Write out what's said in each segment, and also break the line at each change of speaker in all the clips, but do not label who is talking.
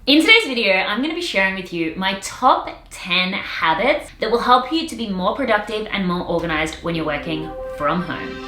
In today's video, I'm going to be sharing with you my top 10 habits that will help you to be more productive and more organized when you're working from home.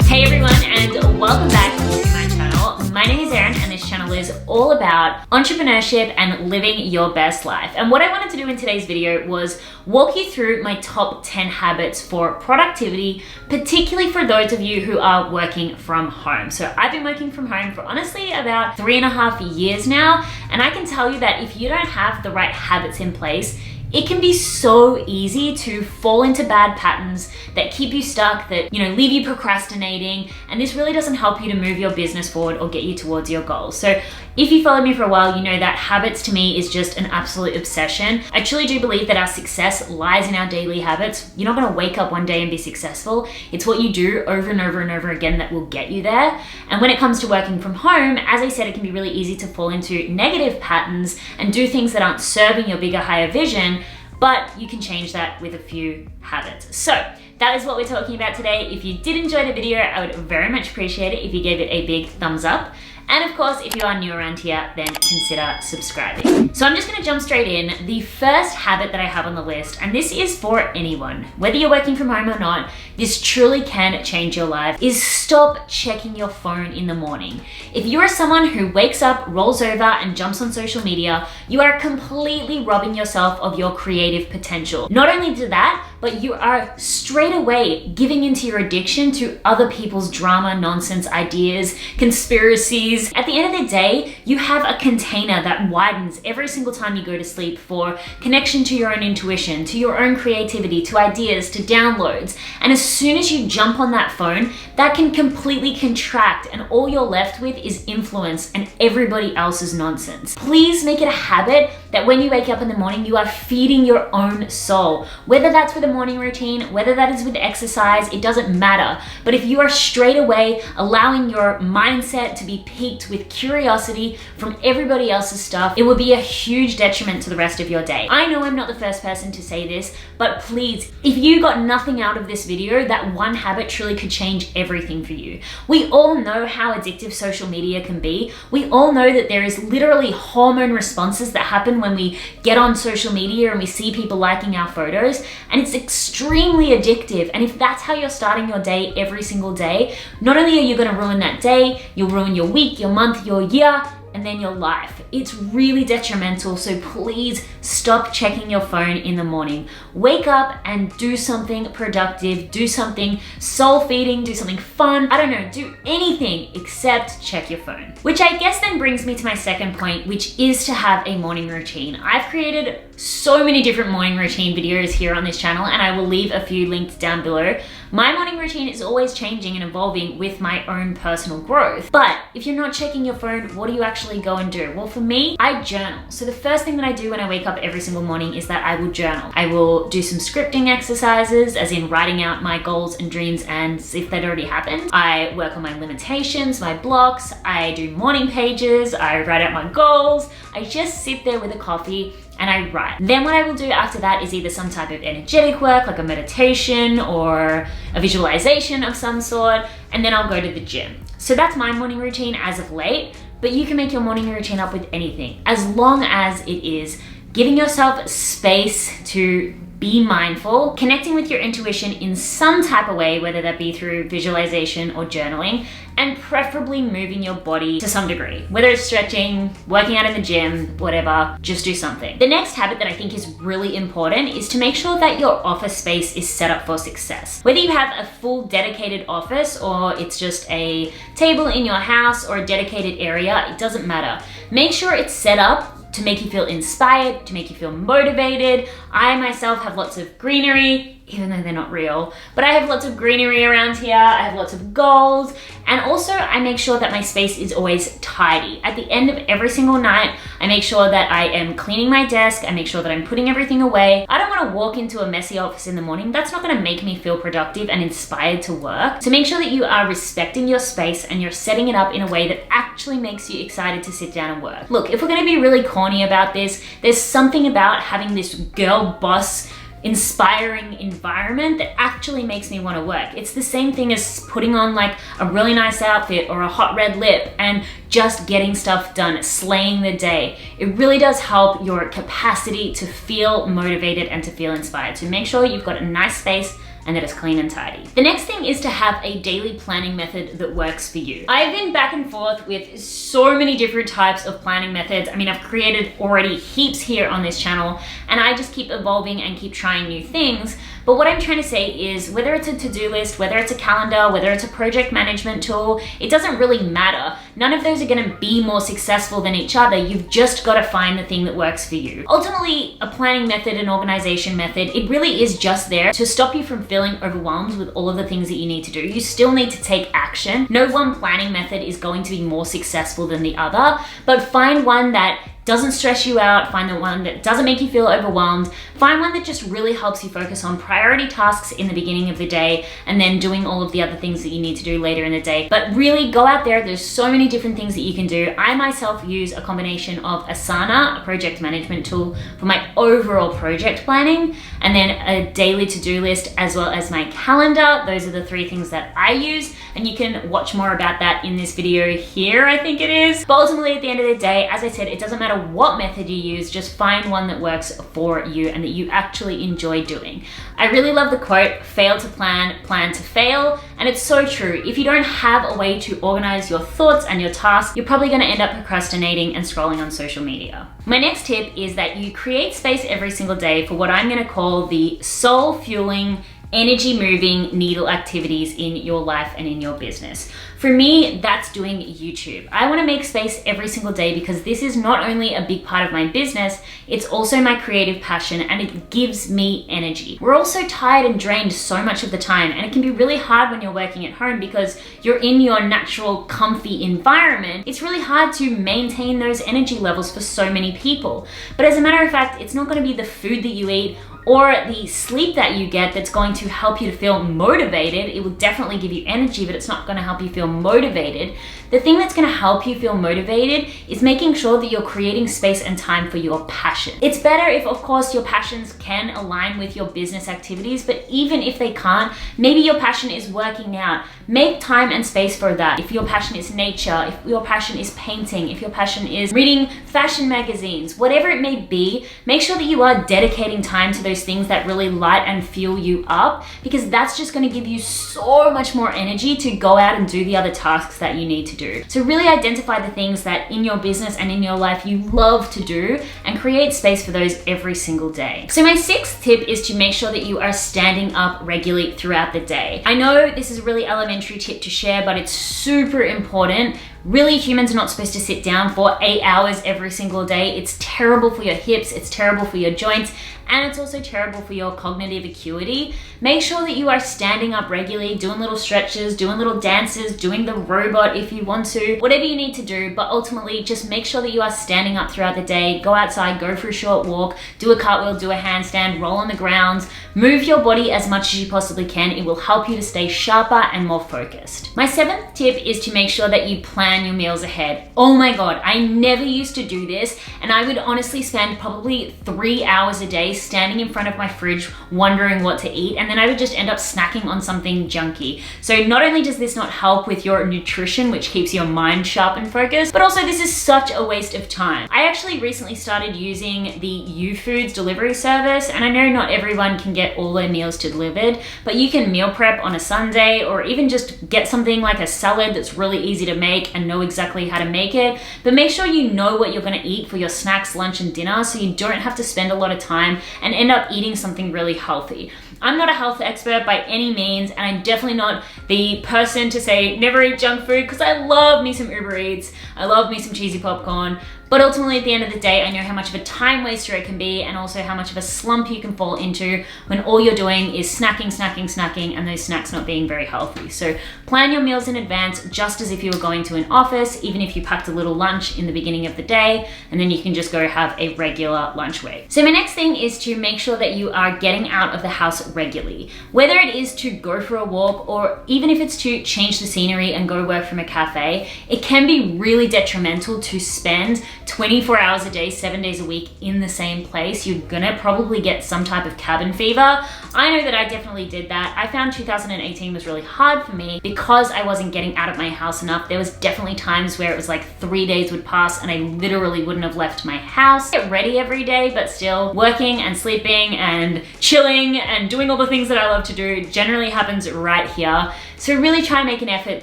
Hey everyone, and welcome back to my channel. My name is Erin, and this channel is all about entrepreneurship and living your best life. And what I wanted to do in today's video was walk you through my top 10 habits for productivity, particularly for those of you who are working from home. So I've been working from home for honestly about 3.5 years now, and I can tell you that if you don't have the right habits in place, it can be so easy to fall into bad patterns that keep you stuck, that leave you procrastinating, and this really doesn't help you to move your business forward or get you towards your goals. So if you followed me for a while, you know that habits to me is just an absolute obsession. I truly do believe that our success lies in our daily habits. You're not going to wake up one day and be successful. It's what you do over and over and over again that will get you there. And when it comes to working from home, as I said, it can be really easy to fall into negative patterns and do things that aren't serving your bigger, higher vision. But you can change that with a few habits. So that is what we're talking about today. If you did enjoy the video, I would very much appreciate it if you gave it a big thumbs up. And of course, if you are new around here, then consider subscribing. So I'm just gonna jump straight in. The first habit that I have on the list, and this is for anyone, whether you're working from home or not, this truly can change your life, is stop checking your phone in the morning. If you are someone who wakes up, rolls over, and jumps on social media, you are completely robbing yourself of your creative potential. Not only do that, but you are straight away giving into your addiction to other people's drama, nonsense, ideas, conspiracies. At the end of the day, you have a container that widens every single time you go to sleep for connection to your own intuition, to your own creativity, to ideas, to downloads. And as soon as you jump on that phone, that can completely contract, and all you're left with is influence and everybody else's nonsense. Please make it a habit that when you wake up in the morning, you are feeding your own soul. Whether that's with a morning routine, whether that is with exercise, it doesn't matter. But if you are straight away allowing your mindset to be piqued with curiosity from everybody else's stuff, it will be a huge detriment to the rest of your day. I know I'm not the first person to say this, but please, if you got nothing out of this video, that one habit truly could change everything for you. We all know how addictive social media can be. We all know that there is literally hormone responses that happen when we get on social media and we see people liking our photos, and it's extremely addictive. And if that's how you're starting your day every single day, not only are you going to ruin that day, you'll ruin your week, your month, your year, and then your life. It's really detrimental, so please stop checking your phone in the morning. Wake up and do something productive, do something soul-feeding, do something fun. I don't know, do anything except check your phone. Which I guess then brings me to my second point, which is to have a morning routine. I've created so many different morning routine videos here on this channel, and I will leave a few linked down below. My morning routine is always changing and evolving with my own personal growth. But if you're not checking your phone, what do you actually go and do? Well, for me, I journal. So the first thing that I do when I wake up every single morning is that I will journal. I will do some scripting exercises, as in writing out my goals and dreams, and if they'd already happened. I work on my limitations, my blocks. I do morning pages. I write out my goals. I just sit there with a coffee and I write. Then what I will do after that is either some type of energetic work, like a meditation or a visualization of some sort, and then I'll go to the gym. So that's my morning routine as of late, but you can make your morning routine up with anything, as long as it is giving yourself space to be mindful, connecting with your intuition in some type of way, whether that be through visualization or journaling, and preferably moving your body to some degree. Whether it's stretching, working out in the gym, whatever, just do something. The next habit that I think is really important is to make sure that your office space is set up for success. Whether you have a full dedicated office or it's just a table in your house or a dedicated area, it doesn't matter. Make sure it's set up to make you feel inspired, to make you feel motivated. I myself have lots of greenery, even though they're not real. But I have lots of greenery around here, I have lots of gold, and also I make sure that my space is always tidy. At the end of every single night, I make sure that I am cleaning my desk, I make sure that I'm putting everything away. I don't want to walk into a messy office in the morning. That's not going to make me feel productive and inspired to work. So make sure that you are respecting your space and you're setting it up in a way that actually makes you excited to sit down and work. Look, if we're going to be really corny about this, there's something about having this girl boss inspiring environment that actually makes me want to work. It's the same thing as putting on like a really nice outfit or a hot red lip and just getting stuff done, slaying the day. It really does help your capacity to feel motivated and to feel inspired. So make sure you've got a nice space and that it's clean and tidy. The next thing is to have a daily planning method that works for you. I've been back and forth with so many different types of planning methods. I mean, I've created already heaps here on this channel, and I just keep evolving and keep trying new things. But what I'm trying to say is, whether it's a to-do list, whether it's a calendar, whether it's a project management tool, it doesn't really matter. None of those are gonna be more successful than each other. You've just gotta find the thing that works for you. Ultimately, a planning method, an organization method, it really is just there to stop you from feeling overwhelmed with all of the things that you need to do. You still need to take action. No one planning method is going to be more successful than the other, but find one that doesn't stress you out, find the one that doesn't make you feel overwhelmed, find one that just really helps you focus on priority tasks in the beginning of the day and then doing all of the other things that you need to do later in the day. But really go out there, there's so many different things that you can do. I myself use a combination of Asana, a project management tool, for my overall project planning, and then a daily to-do list as well as my calendar. Those are the three things that I use, and you can watch more about that in this video here, I think it is. But ultimately, at the end of the day, as I said, it doesn't matter what method you use, just find one that works for you and that you actually enjoy doing. I really love the quote, fail to plan, plan to fail, and it's so true. If you don't have a way to organize your thoughts and your tasks, you're probably gonna end up procrastinating and scrolling on social media. My next tip is that you create space every single day for what I'm gonna call the soul fueling, energy moving needle activities in your life and in your business. For me, that's doing YouTube. I want to make space every single day because this is not only a big part of my business, it's also my creative passion and it gives me energy. We're all so tired and drained so much of the time, and it can be really hard when you're working at home because you're in your natural comfy environment. It's really hard to maintain those energy levels for so many people. But as a matter of fact, it's not going to be the food that you eat or the sleep that you get that's going to help you to feel motivated. It will definitely give you energy, but it's not going to help you feel motivated. The thing that's going to help you feel motivated is making sure that you're creating space and time for your passion. It's better if, of course, your passions can align with your business activities, but even if they can't, maybe your passion is working out. Make time and space for that. If your passion is nature, if your passion is painting, if your passion is reading fashion magazines, whatever it may be, make sure that you are dedicating time to those things that really light and fuel you up, because that's just going to give you so much more energy to go out and do the other tasks that you need to do. So really identify the things that in your business and in your life you love to do and create space for those every single day. So my sixth tip is to make sure that you are standing up regularly throughout the day. I know this is a really elementary tip to share, but it's super important. Really, humans are not supposed to sit down for 8 hours every single day. It's terrible for your hips, it's terrible for your joints, and it's also terrible for your cognitive acuity. Make sure that you are standing up regularly, doing little stretches, doing little dances, doing the robot if you want to, whatever you need to do, but ultimately just make sure that you are standing up throughout the day. Go outside, go for a short walk, do a cartwheel, do a handstand, roll on the ground, move your body as much as you possibly can. It will help you to stay sharper and more focused. My seventh tip is to make sure that you plan your meals ahead. Oh my God, I never used to do this, and I would honestly spend probably 3 hours a day standing in front of my fridge wondering what to eat, and then I would just end up snacking on something junky. So not only does this not help with your nutrition, which keeps your mind sharp and focused, but also this is such a waste of time. I actually recently started using the YouFoods delivery service, and I know not everyone can get all their meals delivered, but you can meal prep on a Sunday, or even just get something like a salad that's really easy to make and know exactly how to make it. But make sure you know what you're gonna eat for your snacks, lunch, and dinner, so you don't have to spend a lot of time and end up eating something really healthy. I'm not a health expert by any means, and I'm definitely not the person to say never eat junk food, because I love me some Uber Eats, I love me some cheesy popcorn, But ultimately, at the end of the day, I know how much of a time waster it can be, and also how much of a slump you can fall into when all you're doing is snacking, and those snacks not being very healthy. So plan your meals in advance, just as if you were going to an office, even if you packed a little lunch in the beginning of the day, and then you can just go have a regular lunch weight. So my next thing is to make sure that you are getting out of the house regularly. Whether it is to go for a walk, or even if it's to change the scenery and go work from a cafe, it can be really detrimental to spend 24 hours a day, 7 days a week in the same place. You're gonna probably get some type of cabin fever. I know that I definitely did that. I found 2018 was really hard for me because I wasn't getting out of my house enough. There was definitely times where it was like 3 days would pass and I literally wouldn't have left my house. Get ready every day, but still working and sleeping and chilling and doing all the things that I love to do generally happens right here. So really try and make an effort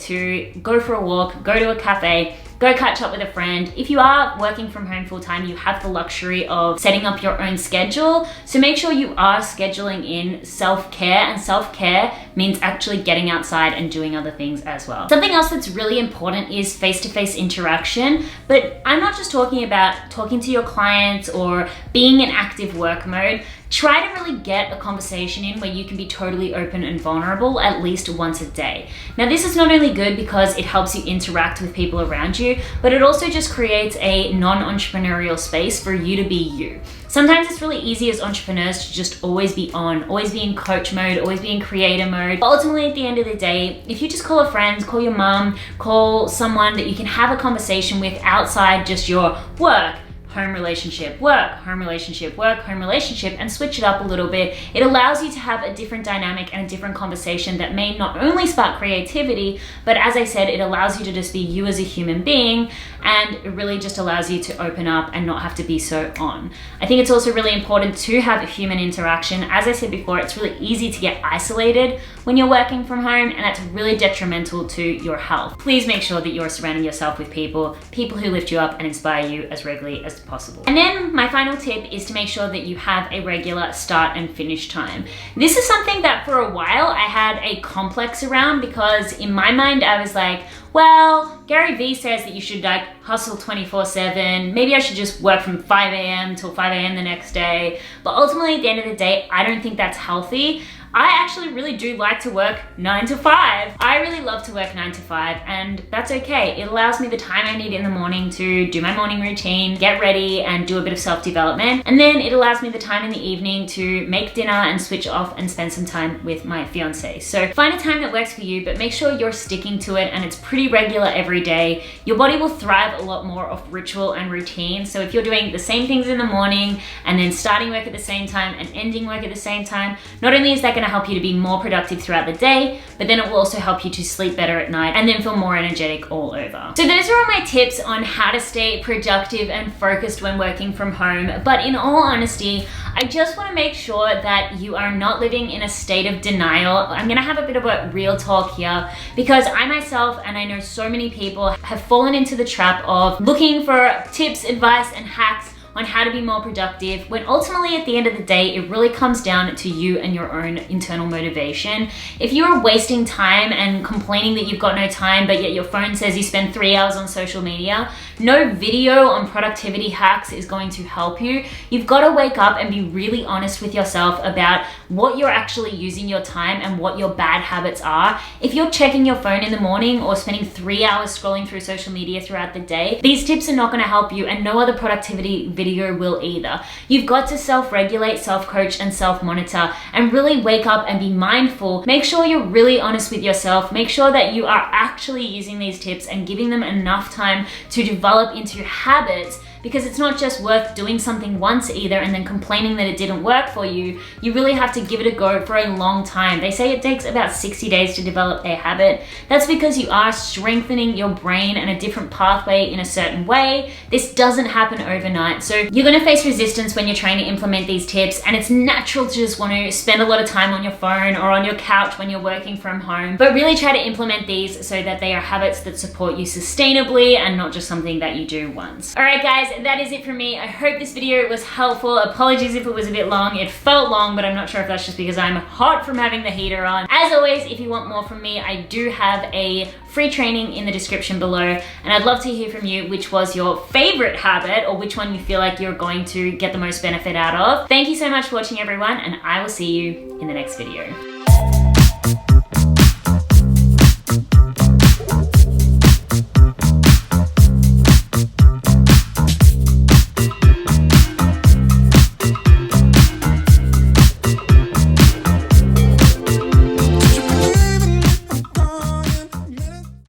to go for a walk, go to a cafe, go catch up with a friend. If you are working from home full time, you have the luxury of setting up your own schedule. So make sure you are scheduling in self-care, and self-care means actually getting outside and doing other things as well. Something else that's really important is face-to-face interaction, but I'm not just talking about talking to your clients or being in active work mode. Try to really get a conversation in where you can be totally open and vulnerable at least once a day. Now, this is not only good because it helps you interact with people around you, but it also just creates a non-entrepreneurial space for you to be you. Sometimes it's really easy as entrepreneurs to just always be on, always be in coach mode, always be in creator mode. But ultimately, at the end of the day, if you just call a friend, call your mom, call someone that you can have a conversation with outside just your work, home relationship, work, home relationship, work, home relationship, and switch it up a little bit. It allows you to have a different dynamic and a different conversation that may not only spark creativity, but as I said, it allows you to just be you as a human being, and it really just allows you to open up and not have to be so on. I think it's also really important to have a human interaction. As I said before, it's really easy to get isolated when you're working from home, and that's really detrimental to your health. Please make sure that you're surrounding yourself with people who lift you up and inspire you as regularly as possible. And then my final tip is to make sure that you have a regular start and finish time. This is something that for a while I had a complex around, because in my mind I was like, well, Gary Vee says that you should like hustle 24/7. Maybe I should just work from 5 a.m. till 5 a.m. the next day. But ultimately, at the end of the day, I don't think that's healthy. I actually really do like to work 9 to 5. I really love to work 9 to 5, and that's okay. It allows me the time I need in the morning to do my morning routine, get ready, and do a bit of self-development. And then it allows me the time in the evening to make dinner and switch off and spend some time with my fiance. So find a time that works for you, but make sure you're sticking to it and it's pretty regular every day. Your body will thrive a lot more off ritual and routine. So if you're doing the same things in the morning and then starting work at the same time and ending work at the same time, not only is that going to help you to be more productive throughout the day, but then it will also help you to sleep better at night and then feel more energetic all over. So those are all my tips on how to stay productive and focused when working from home. But in all honesty, I just want to make sure that you are not living in a state of denial. I'm going to have a bit of a real talk here, because I myself, and I know so many people, have fallen into the trap of looking for tips, advice, and hacks on how to be more productive, when ultimately at the end of the day, it really comes down to you and your own internal motivation. If you are wasting time and complaining that you've got no time, but yet your phone says you spend 3 hours on social media, no video on productivity hacks is going to help you. You've got to wake up and be really honest with yourself about what you're actually using your time and what your bad habits are. If you're checking your phone in the morning or spending 3 hours scrolling through social media throughout the day, these tips are not going to help you, and no other productivity video will either. You've got to self-regulate, self-coach, and self-monitor, and really wake up and be mindful. Make sure you're really honest with yourself. Make sure that you are actually using these tips and giving them enough time to develop into habits, because it's not just worth doing something once either and then complaining that it didn't work for you. You really have to give it a go for a long time. They say it takes about 60 days to develop a habit. That's because you are strengthening your brain and a different pathway in a certain way. This doesn't happen overnight. So you're gonna face resistance when you're trying to implement these tips, and it's natural to just want to spend a lot of time on your phone or on your couch when you're working from home. But really try to implement these so that they are habits that support you sustainably and not just something that you do once. All right, guys, that is it from me. I hope this video was helpful. Apologies if it was a bit long. It felt long, but I'm not sure if that's just because I'm hot from having the heater on. As always, if you want more from me, I do have a free training in the description below, and I'd love to hear from you which was your favorite habit or which one you feel like you're going to get the most benefit out of. Thank you so much for watching, everyone, and I will see you in the next video.